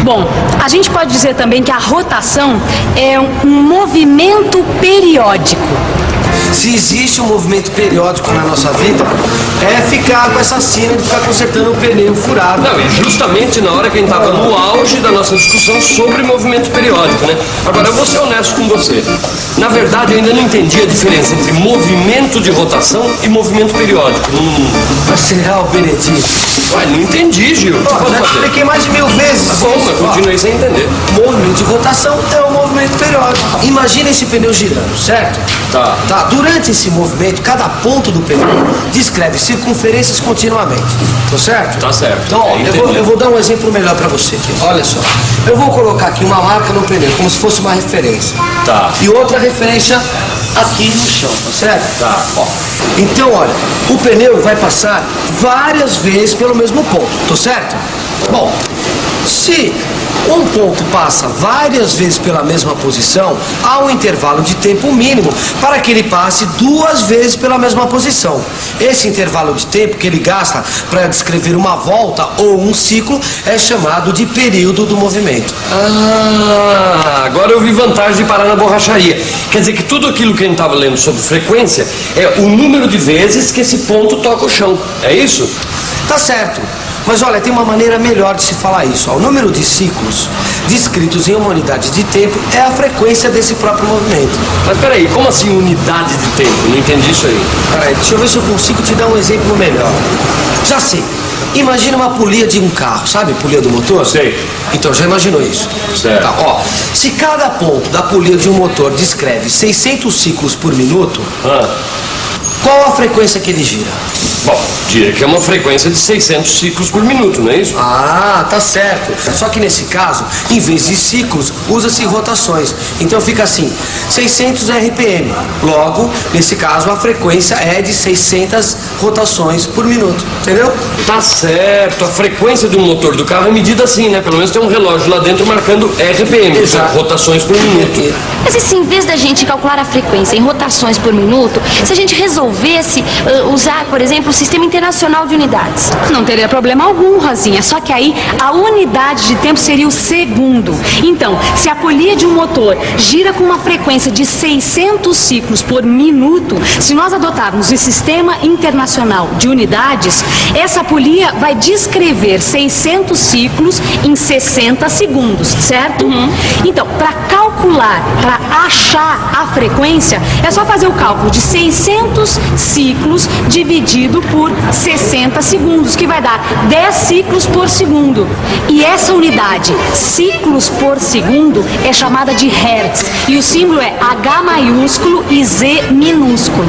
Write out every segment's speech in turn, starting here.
Bom, a gente pode dizer também que a rotação é um movimento periódico. Se existe um movimento periódico na nossa vida, é ficar com essa cena de ficar consertando o pneu furado. Não, e justamente na hora que a gente estava no auge da nossa discussão sobre movimento periódico, né? Agora, eu vou ser honesto com você. Na verdade, eu ainda não entendi a diferença entre movimento de rotação e movimento periódico. Mas será, o Benedito? Ué, não entendi, Gil. Já expliquei mais de 1000 vezes. Tá bom, mas continuei sem entender. Movimento de rotação é um movimento periódico. Imagina esse pneu girando, certo? Tá. Durante esse movimento, cada ponto do pneu descreve circunferências continuamente. Tá certo? Tá certo. Então, ó, eu vou dar um exemplo melhor pra você aqui. Olha só. Eu vou colocar aqui uma marca no pneu, como se fosse uma referência. Tá. E outra referência aqui no chão, tá certo? Tá. Ó. Então, olha, o pneu vai passar várias vezes pelo mesmo ponto, tá certo? Bom, se um ponto passa várias vezes pela mesma posição, há um intervalo de tempo mínimo para que ele passe 2 vezes pela mesma posição. Esse intervalo de tempo que ele gasta para descrever uma volta ou um ciclo é chamado de período do movimento. Ah, agora eu vi vantagem de parar na borracharia. Quer dizer que tudo aquilo que a gente estava lendo sobre frequência é o número de vezes que esse ponto toca o chão. É isso? Tá certo. Mas olha, tem uma maneira melhor de se falar isso. Ó. O número de ciclos descritos em uma unidade de tempo é a frequência desse próprio movimento. Mas peraí, como assim unidade de tempo? Não entendi isso aí. Peraí, deixa eu ver se eu consigo te dar um exemplo melhor. Já sei. Imagina uma polia de um carro, sabe? Polia do motor? Sei. Então, já imaginou isso? Certo. Tá, ó. Se cada ponto da polia de um motor descreve 600 ciclos por minuto, qual a frequência que ele gira? Bom, diria que é uma frequência de 600 ciclos por minuto, não é isso? Ah, tá certo. Só que nesse caso, em vez de ciclos, usa-se rotações. Então fica assim, 600 RPM. Logo, nesse caso, a frequência é de 600 rotações por minuto. Entendeu? Tá certo. A frequência de um motor do carro é medida assim, né? Pelo menos tem um relógio lá dentro marcando RPM, Exato. Rotações por minuto. Mas e se em vez da gente calcular a frequência em rotações por minuto, se a gente resolvesse usar, por exemplo, o Sistema Internacional de Unidades? Não teria problema algum, Rosinha, só que aí a unidade de tempo seria o segundo. Então, se a polia de um motor gira com uma frequência de 600 ciclos por minuto, se nós adotarmos o Sistema Internacional de Unidades, essa polia vai descrever 600 ciclos em 60 segundos, certo? Então, para calcular, para achar a frequência, é só fazer o cálculo de 600 ciclos dividido por 60 segundos, que vai dar 10 ciclos por segundo. E essa unidade, ciclos por segundo, é chamada de Hertz. E o símbolo é H maiúsculo e Z minúsculo.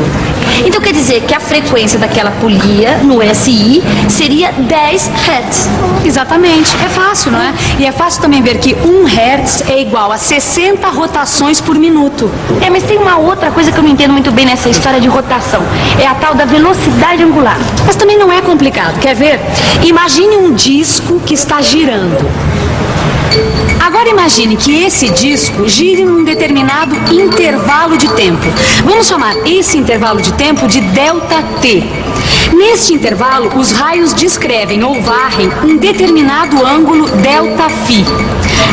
Então quer dizer que a frequência daquela polia no SI seria 10 Hz. Exatamente. É fácil, não é? E é fácil também ver que 1 Hertz é igual a 60 rotações por minuto. Mas tem uma outra coisa que eu não entendo muito bem nessa história de rotação. É a tal da velocidade angular. Mas também não é complicado. Quer ver? Imagine um disco que está girando. Agora imagine que esse disco gire num determinado intervalo de tempo. Vamos chamar esse intervalo de tempo de ΔT. Neste intervalo, os raios descrevem ou varrem um determinado ângulo ΔΦ.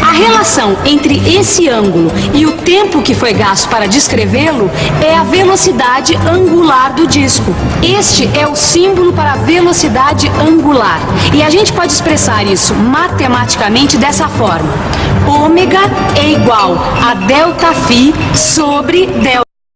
A relação entre esse ângulo e o tempo que foi gasto para descrevê-lo é a velocidade angular do disco. Este é o símbolo para a velocidade angular. E a gente pode expressar isso matematicamente dessa forma. Ômega é igual a ΔΦ sobre ΔT.